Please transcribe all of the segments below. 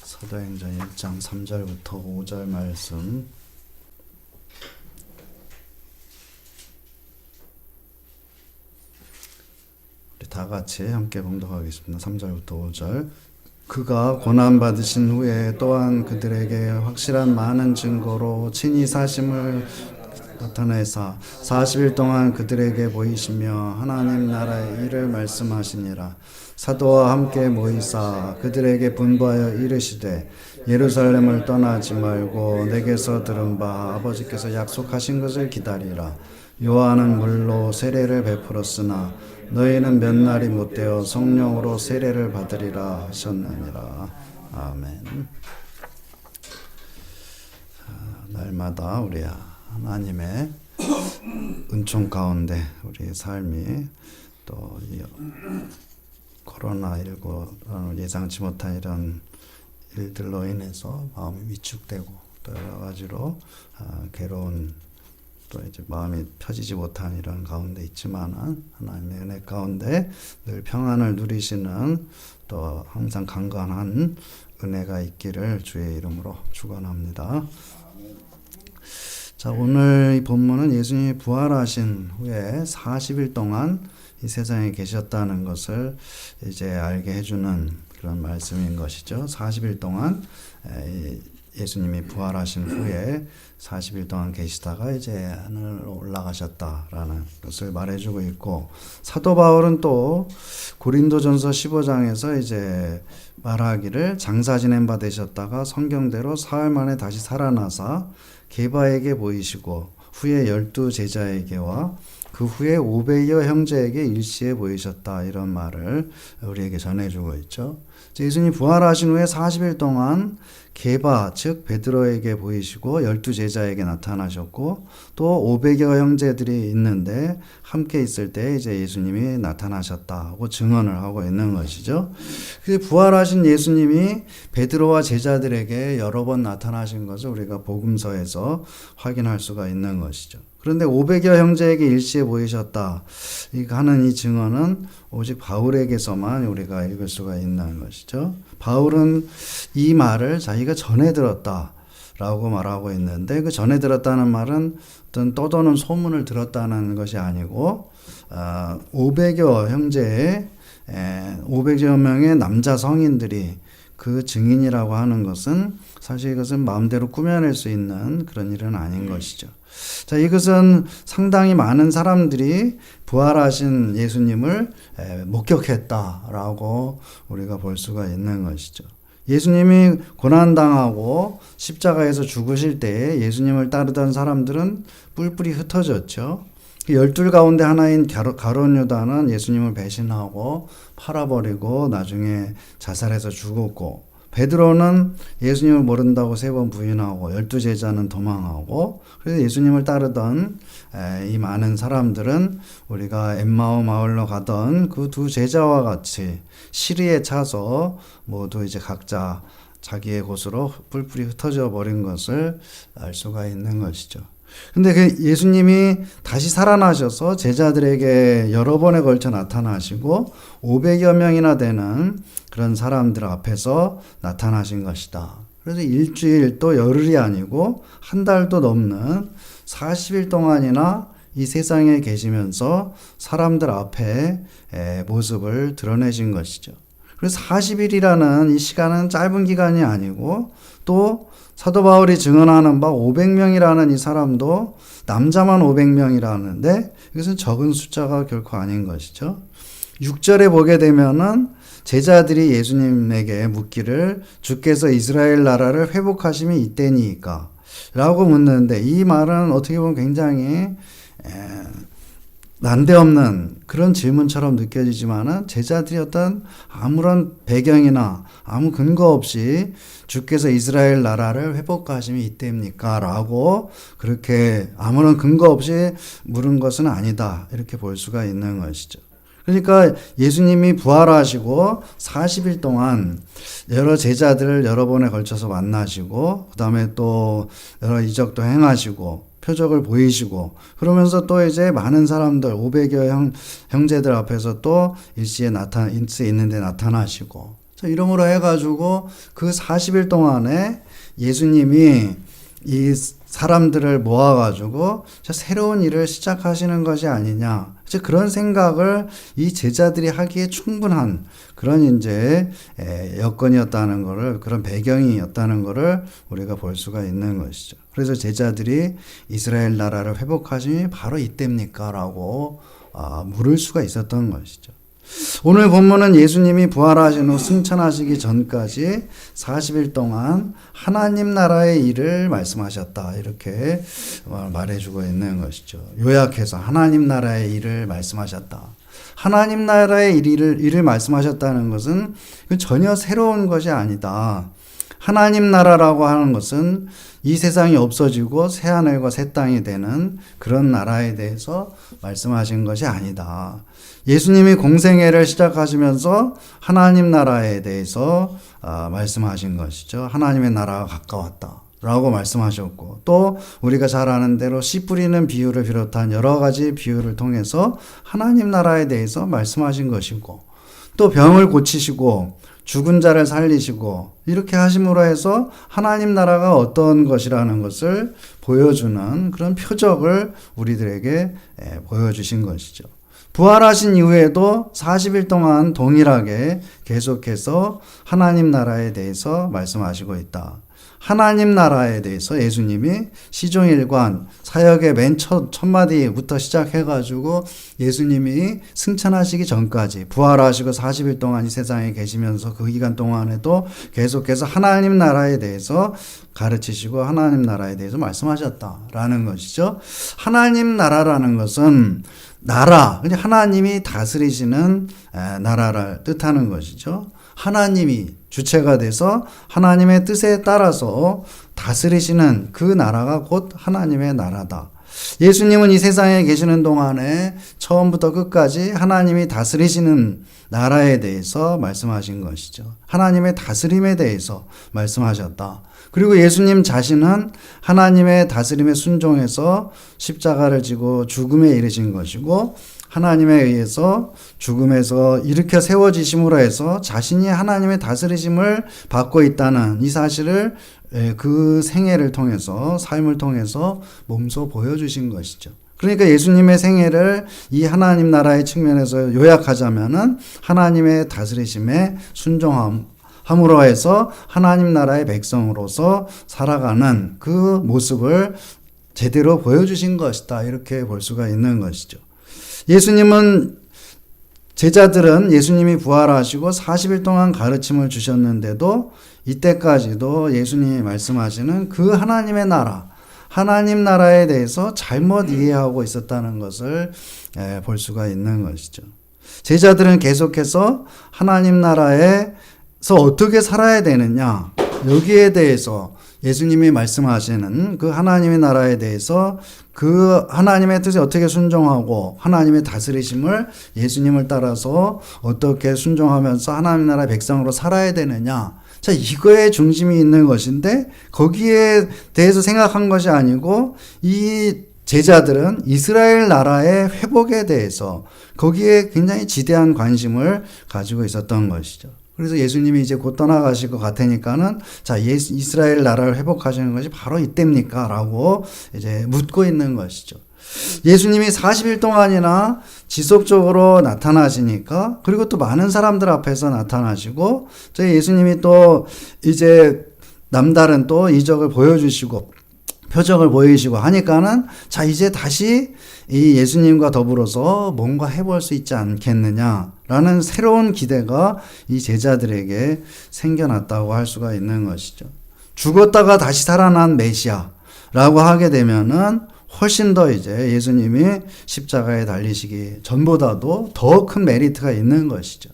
사도행전 1장 3절부터 5절 말씀. 우리 다 같이 함께 봉독하겠습니다. 3절부터 5절. 그가 고난받으신 후에 또한 그들에게 확실한 많은 증거로 친히 사심을 나타내사 40일 동안 그들에게 보이시며 하나님 나라의 일을 말씀하시니라. 사도와 함께 모이사 그들에게 분부하여 이르시되 예루살렘을 떠나지 말고 내게서 들은 바 아버지께서 약속하신 것을 기다리라. 요한은 물로 세례를 베풀었으나 너희는 몇 날이 못되어 성령으로 세례를 받으리라 하셨느니라. 아멘. 날마다 우리 하나님의 은총 가운데 우리의 삶이 또 코로나19 예상치 못한 이런 일들로 인해서 마음이 위축되고 또 여러 가지로 괴로운 또 이제 마음이 펴지지 못한 이런 가운데 있지만은 하나님의 은혜 가운데 늘 평안을 누리시는 또 항상 강건한 은혜가 있기를 주의 이름으로 축원합니다. 자, 오늘 이 본문은 예수님이 부활하신 후에 40일 동안 이 세상에 계셨다는 것을 이제 알게 해주는 그런 말씀인 것이죠. 40일 동안 예수님이 부활하신 후에 40일 동안 계시다가 이제 하늘로 올라가셨다라는 것을 말해주고 있고, 사도 바울은 또 고린도전서 15장에서 이제 말하기를 장사 지낸 바 되셨다가 성경대로 사흘 만에 다시 살아나사 게바에게 보이시고 후에 12 제자에게와 그 후에 500여 형제에게 일시에 보이셨다, 이런 말을 우리에게 전해주고 있죠. 예수님이 부활하신 후에 40일 동안 게바 즉 베드로에게 보이시고 12 제자에게 나타나셨고 또 500여 형제들이 있는데 함께 있을 때 이제 예수님이 나타나셨다고 증언을 하고 있는 것이죠. 부활하신 예수님이 베드로와 제자들에게 여러 번 나타나신 것을 우리가 복음서에서 확인할 수가 있는 것이죠. 그런데 500여 형제에게 일시에 보이셨다 하는 이 증언은 오직 바울에게서만 우리가 읽을 수가 있는 것이죠. 바울은 이 말을 자기가 전해 들었다라고 말하고 있는데, 그 전해 들었다는 말은 어떤 떠도는 소문을 들었다는 것이 아니고 500여 형제의 500여 명의 남자 성인들이 그 증인이라고 하는 것은 사실 이것은 마음대로 꾸며낼 수 있는 그런 일은 아닌 것이죠. 자, 이것은 상당히 많은 사람들이 부활하신 예수님을 목격했다라고 우리가 볼 수가 있는 것이죠. 예수님이 고난당하고 십자가에서 죽으실 때에 예수님을 따르던 사람들은 뿔뿔이 흩어졌죠. 12 가운데 하나인 가룟 유다는 예수님을 배신하고 팔아버리고 나중에 자살해서 죽었고, 베드로는 예수님을 모른다고 3번 부인하고 12 제자는 도망하고, 그래서 예수님을 따르던 이 많은 사람들은 우리가 엠마오 마을로 가던 그 2 제자와 같이 시리에 차서 모두 이제 각자 자기의 곳으로 뿔뿔이 흩어져 버린 것을 알 수가 있는 것이죠. 근데 그 예수님이 다시 살아나셔서 제자들에게 여러 번에 걸쳐 나타나시고 500여 명이나 되는 그런 사람들 앞에서 나타나신 것이다. 그래서 일주일 또 열흘이 아니고 한 달도 넘는 40일 동안이나 이 세상에 계시면서 사람들 앞에 모습을 드러내신 것이죠. 그래서 40일이라는 이 시간은 짧은 기간이 아니고, 또 사도 바울이 증언하는 바 500명이라는 이 사람도 남자만 500명이라는데 이것은 적은 숫자가 결코 아닌 것이죠. 6절에 보게 되면은 제자들이 예수님에게 묻기를 주께서 이스라엘 나라를 회복하심이 이때니까 라고 묻는데, 이 말은 어떻게 보면 굉장히 난데없는 그런 질문처럼 느껴지지만은 제자들이 어떤 아무런 배경이나 아무 근거 없이 주께서 이스라엘 나라를 회복하심이 이때입니까? 라고 그렇게 아무런 근거 없이 물은 것은 아니다, 이렇게 볼 수가 있는 것이죠. 그러니까 예수님이 부활하시고 40일 동안 여러 제자들을 여러 번에 걸쳐서 만나시고, 그 다음에 또 여러 이적도 행하시고 표적을 보이시고, 그러면서 또 이제 많은 사람들 500여 형제들 앞에서 또 일시에 있는데 나타나시고, 자, 이러므로 해가지고 그 40일 동안에 예수님이 이 사람들을 모아가지고 새로운 일을 시작하시는 것이 아니냐. 그런 생각을 이 제자들이 하기에 충분한 그런 이제 여건이었다는 것을, 그런 배경이었다는 것을 우리가 볼 수가 있는 것이죠. 그래서 제자들이 이스라엘 나라를 회복하심이 바로 이때입니까? 라고 물을 수가 있었던 것이죠. 오늘 본문은 예수님이 부활하신 후 승천하시기 전까지 40일 동안 하나님 나라의 일을 말씀하셨다. 이렇게 말해주고 있는 것이죠. 요약해서 하나님 나라의 일을 말씀하셨다. 하나님 나라의 일을 말씀하셨다는 것은 전혀 새로운 것이 아니다. 하나님 나라라고 하는 것은 이 세상이 없어지고 새 하늘과 새 땅이 되는 그런 나라에 대해서 말씀하신 것이 아니다. 예수님이 공생애를 시작하시면서 하나님 나라에 대해서 말씀하신 것이죠. 하나님의 나라가 가까웠다 라고 말씀하셨고, 또 우리가 잘 아는 대로 씨 뿌리는 비유를 비롯한 여러 가지 비유를 통해서 하나님 나라에 대해서 말씀하신 것이고, 또 병을 고치시고 죽은 자를 살리시고 이렇게 하심으로 해서 하나님 나라가 어떤 것이라는 것을 보여주는 그런 표적을 우리들에게 보여주신 것이죠. 부활하신 이후에도 40일 동안 동일하게 계속해서 하나님 나라에 대해서 말씀하시고 있다. 하나님 나라에 대해서 예수님이 시종일관 사역의 맨 첫 마디부터 시작해가지고 예수님이 승천하시기 전까지 부활하시고 40일 동안 이 세상에 계시면서 그 기간 동안에도 계속해서 하나님 나라에 대해서 가르치시고 하나님 나라에 대해서 말씀하셨다라는 것이죠. 하나님 나라라는 것은 나라, 하나님이 다스리시는 나라를 뜻하는 것이죠. 하나님이 주체가 돼서 하나님의 뜻에 따라서 다스리시는 그 나라가 곧 하나님의 나라다. 예수님은 이 세상에 계시는 동안에 처음부터 끝까지 하나님이 다스리시는 나라에 대해서 말씀하신 것이죠. 하나님의 다스림에 대해서 말씀하셨다. 그리고 예수님 자신은 하나님의 다스림에 순종해서 십자가를 지고 죽음에 이르신 것이고, 하나님에 의해서 죽음에서 일으켜 세워지심으로 해서 자신이 하나님의 다스리심을 받고 있다는 이 사실을 그 생애를 통해서, 삶을 통해서 몸소 보여주신 것이죠. 그러니까 예수님의 생애를 이 하나님 나라의 측면에서 요약하자면은 하나님의 다스리심에 순종함으로 해서 하나님 나라의 백성으로서 살아가는 그 모습을 제대로 보여주신 것이다. 이렇게 볼 수가 있는 것이죠. 제자들은 예수님이 부활하시고 40일 동안 가르침을 주셨는데도 이때까지도 예수님이 말씀하시는 그 하나님의 나라, 하나님 나라에 대해서 잘못 이해하고 있었다는 것을 볼 수가 있는 것이죠. 제자들은 계속해서 하나님 나라에서 어떻게 살아야 되느냐, 여기에 대해서 예수님이 말씀하시는 그 하나님의 나라에 대해서 그 하나님의 뜻에 어떻게 순종하고 하나님의 다스리심을 예수님을 따라서 어떻게 순종하면서 하나님 나라의 백성으로 살아야 되느냐, 자, 이거에 중심이 있는 것인데 거기에 대해서 생각한 것이 아니고 이 제자들은 이스라엘 나라의 회복에 대해서 거기에 굉장히 지대한 관심을 가지고 있었던 것이죠. 그래서 예수님이 이제 곧 떠나가실 것 같으니까는 자, 이스라엘 나라를 회복하시는 것이 바로 이때입니까? 라고 이제 묻고 있는 것이죠. 예수님이 40일 동안이나 지속적으로 나타나시니까, 그리고 또 많은 사람들 앞에서 나타나시고, 저희 예수님이 또 이제 남다른 또 이적을 보여주시고 표적을 보이시고 하니까는 자, 이제 다시 이 예수님과 더불어서 뭔가 해볼 수 있지 않겠느냐라는 새로운 기대가 이 제자들에게 생겨났다고 할 수가 있는 것이죠. 죽었다가 다시 살아난 메시아라고 하게 되면은 훨씬 더 이제 예수님이 십자가에 달리시기 전보다도 더 큰 메리트가 있는 것이죠.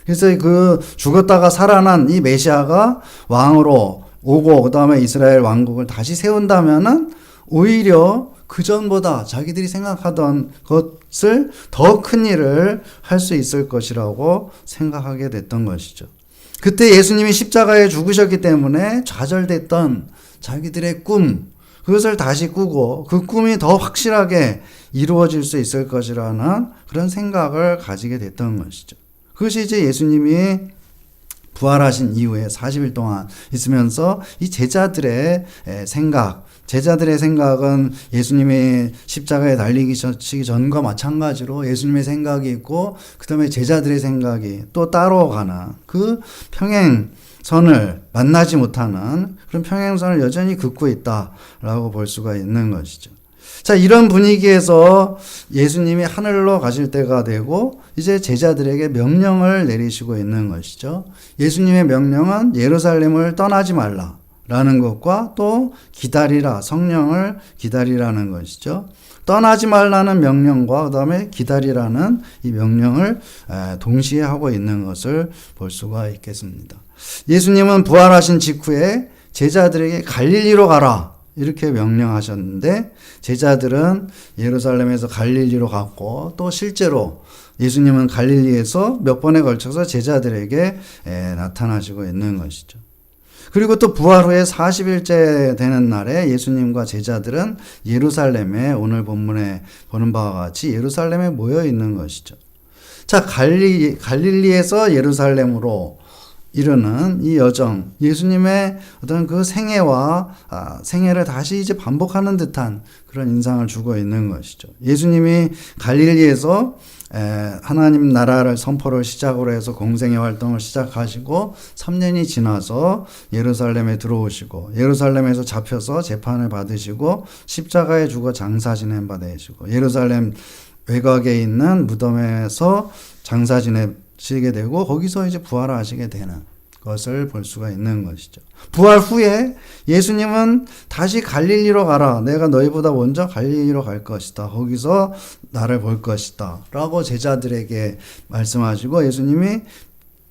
그래서 그 죽었다가 살아난 이 메시아가 왕으로 오고 그 다음에 이스라엘 왕국을 다시 세운다면은 오히려 그 전보다 자기들이 생각하던 것을 더 큰 일을 할 수 있을 것이라고 생각하게 됐던 것이죠. 그때 예수님이 십자가에 죽으셨기 때문에 좌절됐던 자기들의 꿈, 그것을 다시 꾸고 그 꿈이 더 확실하게 이루어질 수 있을 것이라는 그런 생각을 가지게 됐던 것이죠. 그것이 이제 예수님이 부활하신 이후에 40일 동안 있으면서 이 제자들의 생각은 예수님이 십자가에 달리기 전과 마찬가지로 예수님의 생각이 있고, 그 다음에 제자들의 생각이 또 따로 가는 그 평행선을 만나지 못하는 그런 평행선을 여전히 긋고 있다라고 볼 수가 있는 것이죠. 자, 이런 분위기에서 예수님이 하늘로 가실 때가 되고 이제 제자들에게 명령을 내리시고 있는 것이죠. 예수님의 명령은 예루살렘을 떠나지 말라라는 것과 또 기다리라, 성령을 기다리라는 것이죠. 떠나지 말라는 명령과 그 다음에 기다리라는 이 명령을 동시에 하고 있는 것을 볼 수가 있겠습니다. 예수님은 부활하신 직후에 제자들에게 갈릴리로 가라 이렇게 명령하셨는데, 제자들은 예루살렘에서 갈릴리로 갔고, 또 실제로 예수님은 갈릴리에서 몇 번에 걸쳐서 제자들에게 나타나시고 있는 것이죠. 그리고 또 부활 후에 40일째 되는 날에 예수님과 제자들은 예루살렘에, 오늘 본문에 보는 바와 같이 예루살렘에 모여 있는 것이죠. 자, 갈릴리에서 예루살렘으로 이르는 이 여정, 예수님의 어떤 그 생애를 다시 이제 반복하는 듯한 그런 인상을 주고 있는 것이죠. 예수님이 갈릴리에서 하나님 나라를 선포를 시작으로 해서 공생의 활동을 시작하시고 3년이 지나서 예루살렘에 들어오시고, 예루살렘에서 잡혀서 재판을 받으시고 십자가에 죽어 장사 지낸 바 되시고, 예루살렘 외곽에 있는 무덤에서 장사 지내시게 되고, 거기서 이제 부활하시게 되는 것을 볼 수가 있는 것이죠. 부활 후에 예수님은 다시 갈릴리로 가라. 내가 너희보다 먼저 갈릴리로 갈 것이다. 거기서 나를 볼 것이다. 라고 제자들에게 말씀하시고, 예수님이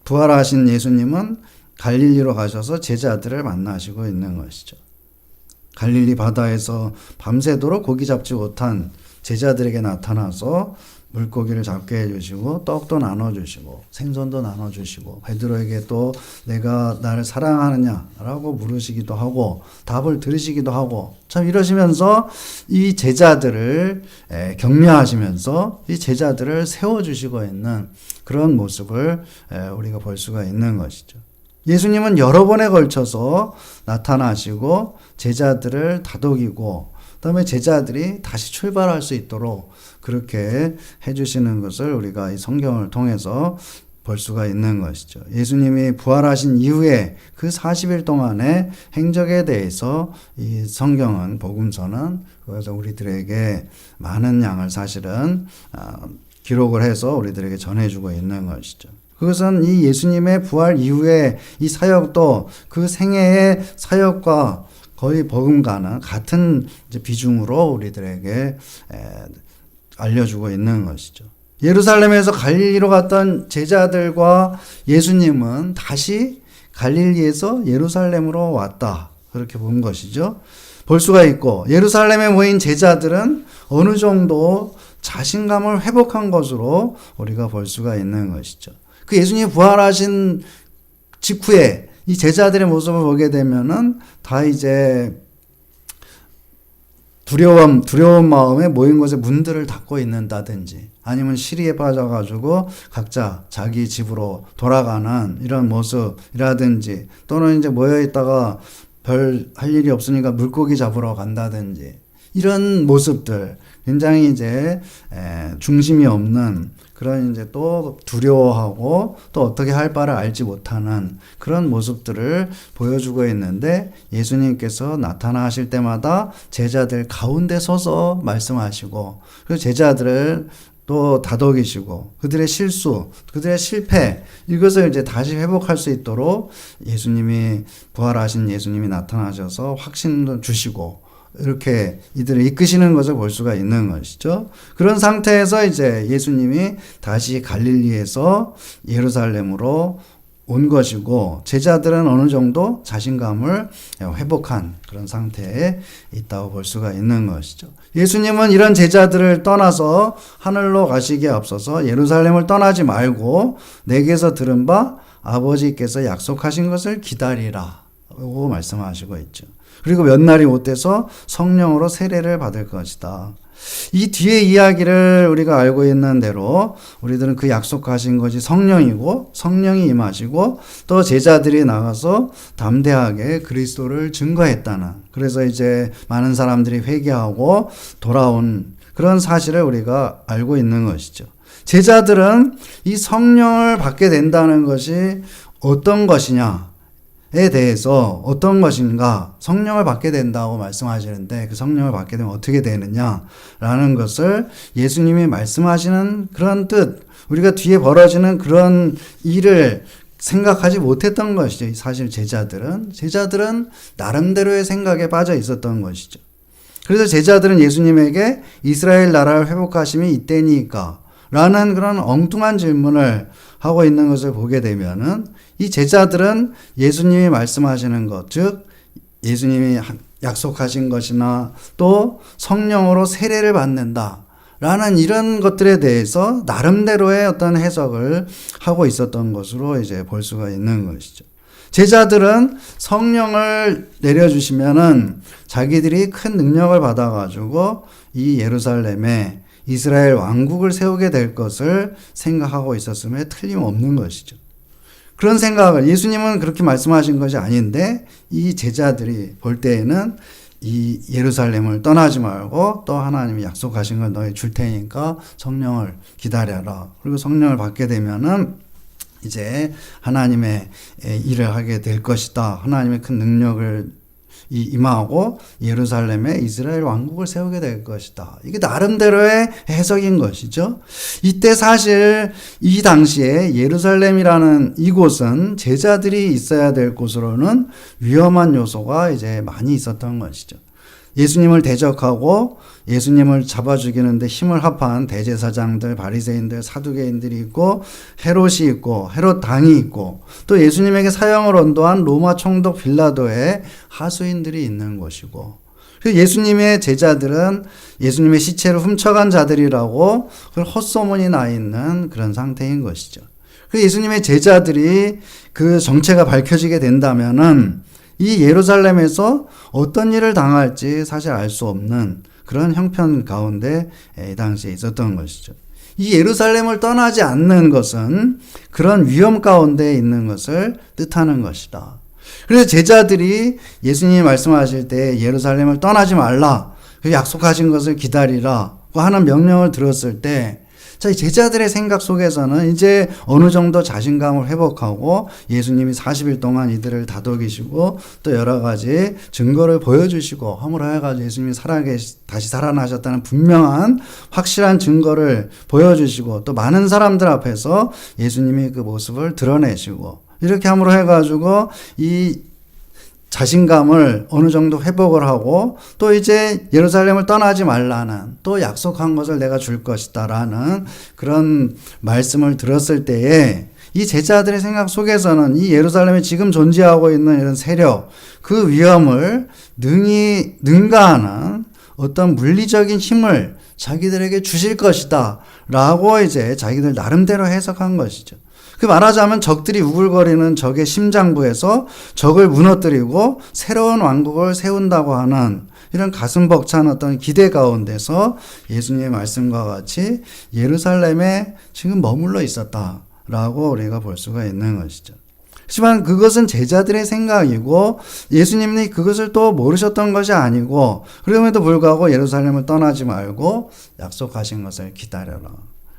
부활하신 예수님은 갈릴리로 가셔서 제자들을 만나시고 있는 것이죠. 갈릴리 바다에서 밤새도록 고기 잡지 못한 제자들에게 나타나서 물고기를 잡게 해주시고, 떡도 나눠주시고, 생선도 나눠주시고, 베드로에게 또 내가 나를 사랑하느냐라고 물으시기도 하고, 답을 들으시기도 하고, 참 이러시면서 이 제자들을 격려하시면서 이 제자들을 세워주시고 있는 그런 모습을 우리가 볼 수가 있는 것이죠. 예수님은 여러 번에 걸쳐서 나타나시고 제자들을 다독이고, 그다음에 제자들이 다시 출발할 수 있도록 그렇게 해주시는 것을 우리가 이 성경을 통해서 볼 수가 있는 것이죠. 예수님이 부활하신 이후에 그 40일 동안의 행적에 대해서 이 성경은, 복음서는 그래서 우리들에게 많은 양을 사실은 기록을 해서 우리들에게 전해주고 있는 것이죠. 그것은 이 예수님의 부활 이후에 이 사역도 그 생애의 사역과 거의 버금가는 같은 비중으로 우리들에게 알려주고 있는 것이죠. 예루살렘에서 갈릴리로 갔던 제자들과 예수님은 다시 갈릴리에서 예루살렘으로 왔다. 그렇게 본 것이죠. 볼 수가 있고, 예루살렘에 모인 제자들은 어느 정도 자신감을 회복한 것으로 우리가 볼 수가 있는 것이죠. 그 예수님이 부활하신 직후에 이 제자들의 모습을 보게 되면은 다 이제 두려운 마음에 모인 곳에 문들을 닫고 있는다든지, 아니면 시리에 빠져가지고 각자 자기 집으로 돌아가는 이런 모습이라든지, 또는 이제 모여있다가 별 할 일이 없으니까 물고기 잡으러 간다든지, 이런 모습들, 굉장히 이제 중심이 없는 그런 이제 또 두려워하고 또 어떻게 할 바를 알지 못하는 그런 모습들을 보여주고 있는데, 예수님께서 나타나실 때마다 제자들 가운데 서서 말씀하시고, 그리고 제자들을 또 다독이시고, 그들의 실수, 그들의 실패, 이것을 이제 다시 회복할 수 있도록 예수님이, 부활하신 예수님이 나타나셔서 확신도 주시고, 이렇게 이들을 이끄시는 것을 볼 수가 있는 것이죠. 그런 상태에서 이제 예수님이 다시 갈릴리에서 예루살렘으로 온 것이고, 제자들은 어느 정도 자신감을 회복한 그런 상태에 있다고 볼 수가 있는 것이죠. 예수님은 이런 제자들을 떠나서 하늘로 가시기에 앞서서 예루살렘을 떠나지 말고 내게서 들은 바 아버지께서 약속하신 것을 기다리라고 말씀하시고 있죠. 그리고 몇 날이 못 돼서 성령으로 세례를 받을 것이다. 이 뒤에 이야기를 우리가 알고 있는 대로 우리들은 그 약속하신 것이 성령이고 성령이 임하시고 또 제자들이 나가서 담대하게 그리스도를 증거했다는, 그래서 이제 많은 사람들이 회개하고 돌아온 그런 사실을 우리가 알고 있는 것이죠. 제자들은 이 성령을 받게 된다는 것이 어떤 것이냐에 대해서, 어떤 것인가, 성령을 받게 된다고 말씀하시는데 그 성령을 받게 되면 어떻게 되느냐라는 것을 예수님이 말씀하시는 그런 뜻, 우리가 뒤에 벌어지는 그런 일을 생각하지 못했던 것이죠. 사실 제자들은 나름대로의 생각에 빠져 있었던 것이죠. 그래서 제자들은 예수님에게 이스라엘 나라를 회복하심이 이때니까 라는 그런 엉뚱한 질문을 하고 있는 것을 보게 되면은, 이 제자들은 예수님이 말씀하시는 것, 즉 예수님이 약속하신 것이나 또 성령으로 세례를 받는다 라는 이런 것들에 대해서 나름대로의 어떤 해석을 하고 있었던 것으로 이제 볼 수가 있는 것이죠. 제자들은 성령을 내려주시면은 자기들이 큰 능력을 받아가지고 이 예루살렘에 이스라엘 왕국을 세우게 될 것을 생각하고 있었음에 틀림없는 것이죠. 그런 생각을, 예수님은 그렇게 말씀하신 것이 아닌데 이 제자들이 볼 때에는 이 예루살렘을 떠나지 말고 또 하나님이 약속하신 걸 너희 줄 테니까 성령을 기다려라. 그리고 성령을 받게 되면은 이제 하나님의 일을 하게 될 것이다. 하나님의 큰 능력을 임하고 예루살렘에 이스라엘 왕국을 세우게 될 것이다. 이게 나름대로의 해석인 것이죠. 이때 사실 이 당시에 예루살렘이라는 이곳은 제자들이 있어야 될 곳으로는 위험한 요소가 이제 많이 있었던 것이죠. 예수님을 대적하고 예수님을 잡아 죽이는데 힘을 합한 대제사장들, 바리새인들, 사두개인들이 있고, 헤롯이 있고, 헤롯 당이 있고, 또 예수님에게 사형을 언도한 로마 총독 빌라도의 하수인들이 있는 것이고, 예수님의 제자들은 예수님의 시체를 훔쳐간 자들이라고 헛소문이 나 있는 그런 상태인 것이죠. 예수님의 제자들이 그 정체가 밝혀지게 된다면은 이 예루살렘에서 어떤 일을 당할지 사실 알 수 없는 그런 형편 가운데 이 당시에 있었던 것이죠. 이 예루살렘을 떠나지 않는 것은 그런 위험 가운데 있는 것을 뜻하는 것이다. 그래서 제자들이 예수님이 말씀하실 때 예루살렘을 떠나지 말라, 약속하신 것을 기다리라고 하는 명령을 들었을 때, 자, 제자들의 생각 속에서는 이제 어느 정도 자신감을 회복하고 예수님이 40일 동안 이들을 다독이시고 또 여러 가지 증거를 보여주시고 함으로 해가지고 예수님이 다시 살아나셨다는 분명한 확실한 증거를 보여주시고 또 많은 사람들 앞에서 예수님이 그 모습을 드러내시고 이렇게 함으로 해가지고 이 자신감을 어느 정도 회복을 하고 또 이제 예루살렘을 떠나지 말라는, 또 약속한 것을 내가 줄 것이다 라는 그런 말씀을 들었을 때에 이 제자들의 생각 속에서는 이 예루살렘에 지금 존재하고 있는 이런 세력, 그 위험을 능가하는 어떤 물리적인 힘을 자기들에게 주실 것이다 라고 이제 자기들 나름대로 해석한 것이죠. 그 말하자면 적들이 우글거리는 적의 심장부에서 적을 무너뜨리고 새로운 왕국을 세운다고 하는 이런 가슴 벅찬 어떤 기대 가운데서 예수님의 말씀과 같이 예루살렘에 지금 머물러 있었다라고 우리가 볼 수가 있는 것이죠. 하지만 그것은 제자들의 생각이고 예수님이 그것을 또 모르셨던 것이 아니고, 그럼에도 불구하고 예루살렘을 떠나지 말고 약속하신 것을 기다려라.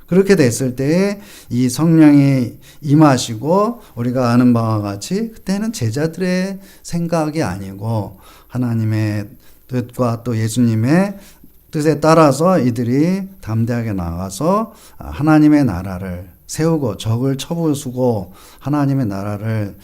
그렇게 됐을 때에 이 성령이 임하시고 우리가 아는 바와 같이 그때는 제자들의 생각이 아니고 하나님의 뜻과 또 예수님의 뜻에 따라서 이들이 담대하게 나가서 하나님의 나라를 세우고 적을 쳐부수고 하나님의 나라를,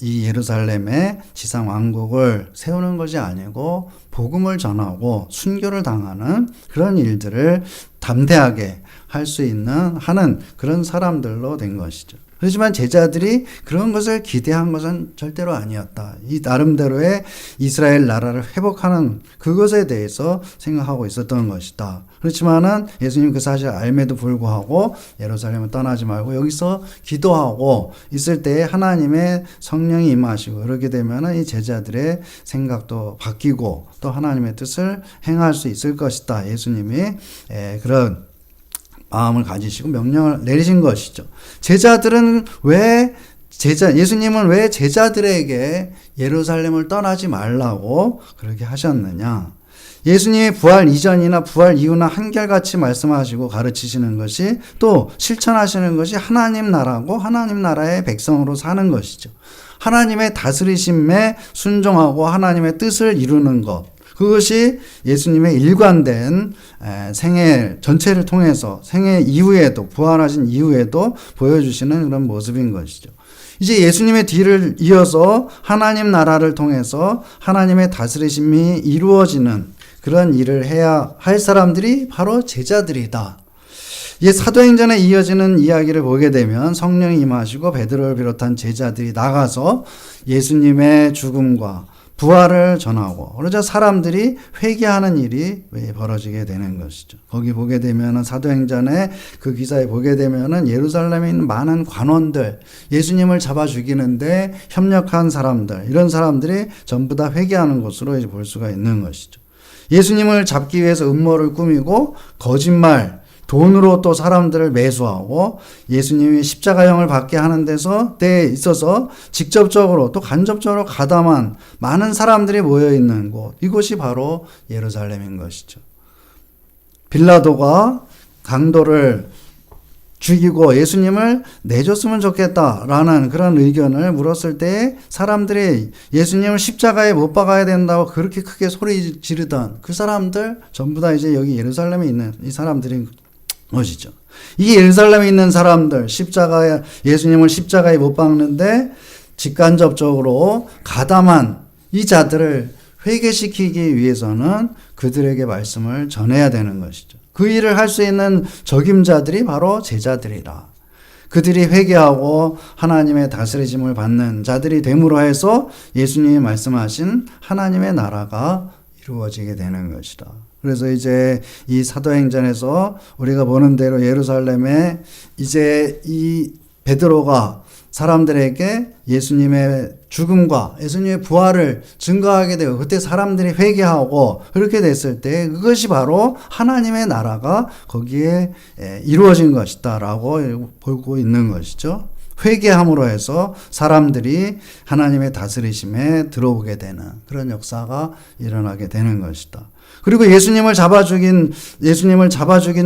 이 예루살렘의 지상 왕국을 세우는 것이 아니고 복음을 전하고 순교를 당하는 그런 일들을 담대하게 할 수 있는 하는 그런 사람들로 된 것이죠. 그렇지만 제자들이 그런 것을 기대한 것은 절대로 아니었다. 이 나름대로의 이스라엘 나라를 회복하는 그것에 대해서 생각하고 있었던 것이다. 그렇지만은 예수님 그 사실을 알매도 불구하고 예루살렘을 떠나지 말고 여기서 기도하고 있을 때에 하나님의 성령이 임하시고 그렇게 되면은 이 제자들의 생각도 바뀌고 또 하나님의 뜻을 행할 수 있을 것이다. 예수님이 그런 마음을 가지시고 명령을 내리신 것이죠. 예수님은 왜 제자들에게 예루살렘을 떠나지 말라고 그렇게 하셨느냐? 예수님의 부활 이전이나 부활 이후나 한결같이 말씀하시고 가르치시는 것이 또 실천하시는 것이 하나님 나라고 하나님 나라의 백성으로 사는 것이죠. 하나님의 다스리심에 순종하고 하나님의 뜻을 이루는 것. 그것이 예수님의 일관된 생애 전체를 통해서 생애 이후에도 부활하신 이후에도 보여주시는 그런 모습인 것이죠. 이제 예수님의 뒤를 이어서 하나님 나라를 통해서 하나님의 다스리심이 이루어지는 그런 일을 해야 할 사람들이 바로 제자들이다. 이 사도행전에 이어지는 이야기를 보게 되면 성령이 임하시고 베드로를 비롯한 제자들이 나가서 예수님의 죽음과 부활을 전하고 그러자 사람들이 회개하는 일이 벌어지게 되는 것이죠. 거기 보게 되면 사도행전의 그 기사에 보게 되면은 예루살렘에 있는 많은 관원들, 예수님을 잡아 죽이는데 협력한 사람들, 이런 사람들이 전부 다 회개하는 것으로 이제 볼 수가 있는 것이죠. 예수님을 잡기 위해서 음모를 꾸미고 거짓말, 돈으로 또 사람들을 매수하고 예수님이 십자가형을 받게 하는 데에 있어서 직접적으로 또 간접적으로 가담한 많은 사람들이 모여있는 곳, 이곳이 바로 예루살렘인 것이죠. 빌라도가 강도를 죽이고 예수님을 내줬으면 좋겠다라는 그런 의견을 물었을 때 사람들이 예수님을 십자가에 못 박아야 된다고 그렇게 크게 소리 지르던 그 사람들 전부 다 이제 여기 예루살렘에 있는 이 사람들인 것이죠. 이 예루살렘에 있는 사람들 예수님을 십자가에 못 박는데 직간접적으로 가담한 이 자들을 회개시키기 위해서는 그들에게 말씀을 전해야 되는 것이죠. 그 일을 할 수 있는 적임자들이 바로 제자들이라. 그들이 회개하고 하나님의 다스리심을 받는 자들이 됨으로 해서 예수님이 말씀하신 하나님의 나라가 이루어지게 되는 것이다. 그래서 이제 이 사도행전에서 우리가 보는 대로 예루살렘에 이제 이 베드로가 사람들에게 예수님의 죽음과 예수님의 부활을 증거하게 되고 그때 사람들이 회개하고 그렇게 됐을 때 그것이 바로 하나님의 나라가 거기에 이루어진 것이다 라고 보고 있는 것이죠. 회개함으로 해서 사람들이 하나님의 다스리심에 들어오게 되는 그런 역사가 일어나게 되는 것이다. 그리고 예수님을 잡아 죽인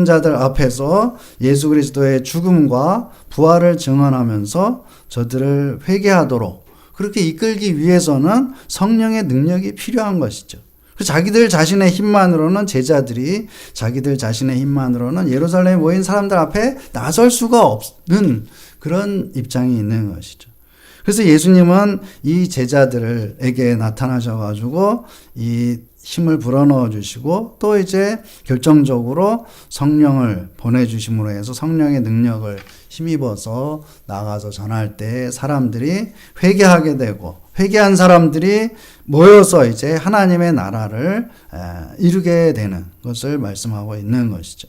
자들 앞에서 예수 그리스도의 죽음과 부활을 증언하면서 저들을 회개하도록 그렇게 이끌기 위해서는 성령의 능력이 필요한 것이죠. 자기들 자신의 힘만으로는 제자들이 자기들 자신의 힘만으로는 예루살렘에 모인 사람들 앞에 나설 수가 없는 그런 입장이 있는 것이죠. 그래서 예수님은 이 제자들에게 나타나셔가지고 이 힘을 불어넣어 주시고 또 이제 결정적으로 성령을 보내주심으로 해서 성령의 능력을 힘입어서 나가서 전할 때 사람들이 회개하게 되고 회개한 사람들이 모여서 이제 하나님의 나라를 이루게 되는 것을 말씀하고 있는 것이죠.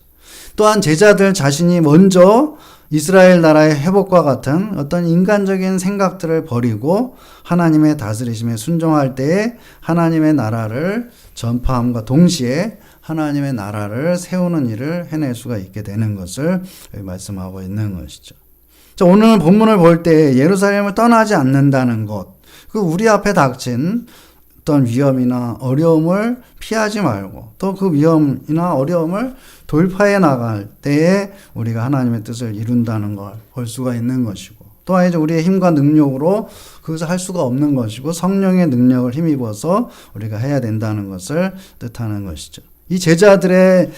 또한 제자들 자신이 먼저 이스라엘 나라의 회복과 같은 어떤 인간적인 생각들을 버리고 하나님의 다스리심에 순종할 때에 하나님의 나라를 전파함과 동시에 하나님의 나라를 세우는 일을 해낼 수가 있게 되는 것을 말씀하고 있는 것이죠. 자, 오늘 본문을 볼 때 예루살렘을 떠나지 않는다는 것, 그 우리 앞에 닥친 어떤 위험이나 어려움을 피하지 말고 또 그 위험이나 어려움을 돌파해 나갈 때에 우리가 하나님의 뜻을 이룬다는 걸 볼 수가 있는 것이고 또한 이제 우리의 힘과 능력으로 그것을 할 수가 없는 것이고 성령의 능력을 힘입어서 우리가 해야 된다는 것을 뜻하는 것이죠. 이 제자들의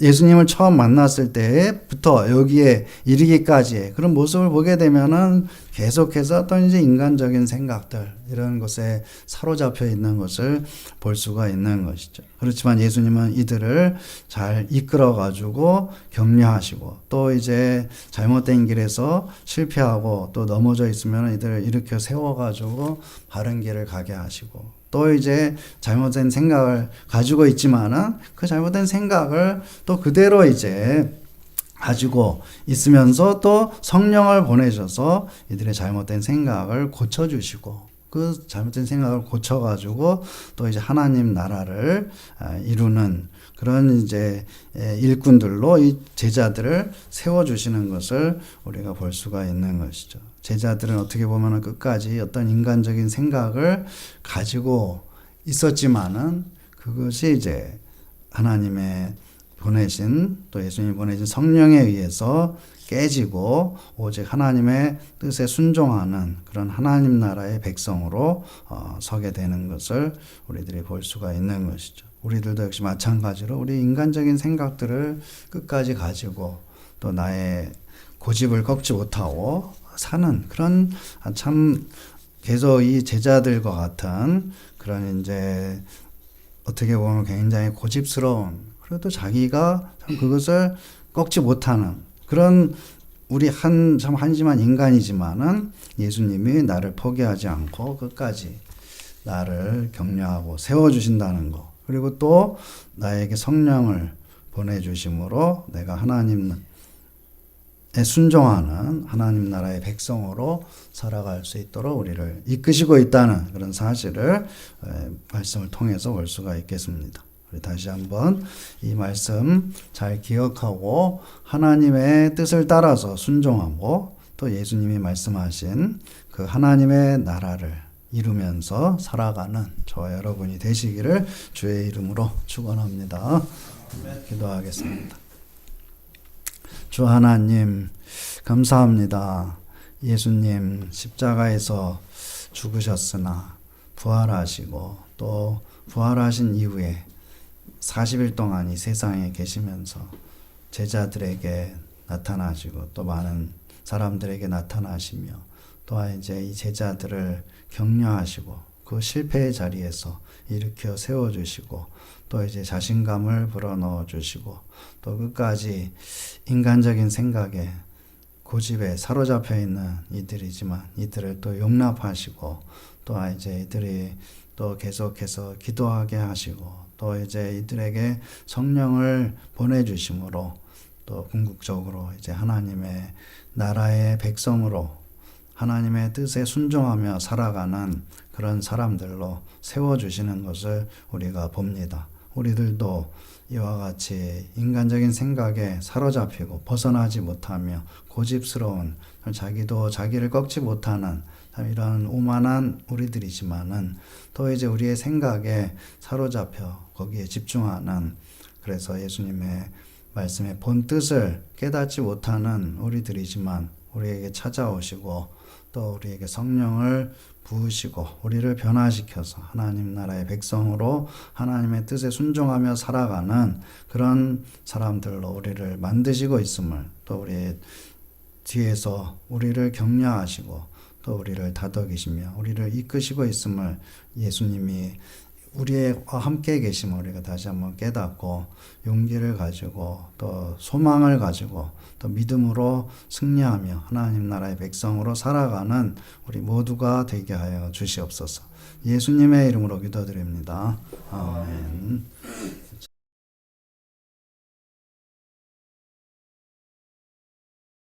예수님을 처음 만났을 때부터 여기에 이르기까지의 그런 모습을 보게 되면은 계속해서 또 이제 인간적인 생각들 이런 것에 사로잡혀 있는 것을 볼 수가 있는 것이죠. 그렇지만 예수님은 이들을 잘 이끌어 가지고 격려하시고 또 이제 잘못된 길에서 실패하고 또 넘어져 있으면 이들을 일으켜 세워 가지고 바른 길을 가게 하시고 또 이제 잘못된 생각을 가지고 있지만은 그 잘못된 생각을 또 그대로 이제 가지고 있으면서 또 성령을 보내셔서 이들의 잘못된 생각을 고쳐주시고 그 잘못된 생각을 고쳐가지고 또 이제 하나님 나라를 이루는 그런 이제 일꾼들로 이 제자들을 세워주시는 것을 우리가 볼 수가 있는 것이죠. 제자들은 어떻게 보면 끝까지 어떤 인간적인 생각을 가지고 있었지만은 그것이 이제 하나님의 보내신 또 예수님이 보내신 성령에 의해서 깨지고 오직 하나님의 뜻에 순종하는 그런 하나님 나라의 백성으로 서게 되는 것을 우리들이 볼 수가 있는 것이죠. 우리들도 역시 마찬가지로 우리 인간적인 생각들을 끝까지 가지고 또 나의 고집을 꺾지 못하고 사는 그런 참 계속 이 제자들과 같은 그런 이제 어떻게 보면 굉장히 고집스러운 그래도 자기가 참 그것을 꺾지 못하는 그런 우리 참 한심한 인간이지만은 예수님이 나를 포기하지 않고 끝까지 나를 격려하고 세워주신다는 거. 그리고 또 나에게 성령을 보내주심으로 내가 하나님에 순종하는 하나님 나라의 백성으로 살아갈 수 있도록 우리를 이끄시고 있다는 그런 사실을 말씀을 통해서 볼 수가 있겠습니다. 우리 다시 한번 이 말씀 잘 기억하고 하나님의 뜻을 따라서 순종하고 또 예수님이 말씀하신 그 하나님의 나라를 이루면서 살아가는 저와 여러분이 되시기를 주의 이름으로 축원합니다. 기도하겠습니다. 주 하나님 감사합니다. 예수님 십자가에서 죽으셨으나 부활하시고 또 부활하신 이후에 40일 동안 이 세상에 계시면서 제자들에게 나타나시고 또 많은 사람들에게 나타나시며 또한 이제 이 제자들을 격려하시고 그 실패의 자리에서 일으켜 세워주시고 또 이제 자신감을 불어넣어 주시고 또 끝까지 인간적인 생각에 고집에 사로잡혀 있는 이들이지만 이들을 또 용납하시고 또한 이제 이들이 또 계속해서 기도하게 하시고 또 이제 이들에게 성령을 보내주심으로 또 궁극적으로 이제 하나님의 나라의 백성으로 하나님의 뜻에 순종하며 살아가는 그런 사람들로 세워주시는 것을 우리가 봅니다. 우리들도 이와 같이 인간적인 생각에 사로잡히고 벗어나지 못하며 고집스러운 자기도 자기를 꺾지 못하는 이런 오만한 우리들이지만은 또 이제 우리의 생각에 사로잡혀 거기에 집중하는 그래서 예수님의 말씀의 본 뜻을 깨닫지 못하는 우리들이지만 우리에게 찾아오시고 또 우리에게 성령을 부으시고 우리를 변화시켜서 하나님 나라의 백성으로 하나님의 뜻에 순종하며 살아가는 그런 사람들로 우리를 만드시고 있음을 또 우리의 뒤에서 우리를 격려하시고 또 우리를 다독이시며 우리를 이끄시고 있음을 예수님이 우리와 함께 계심을 우리가 다시 한번 깨닫고 용기를 가지고 또 소망을 가지고 또 믿음으로 승리하며 하나님 나라의 백성으로 살아가는 우리 모두가 되게 하여 주시옵소서. 예수님의 이름으로 기도드립니다. 아멘.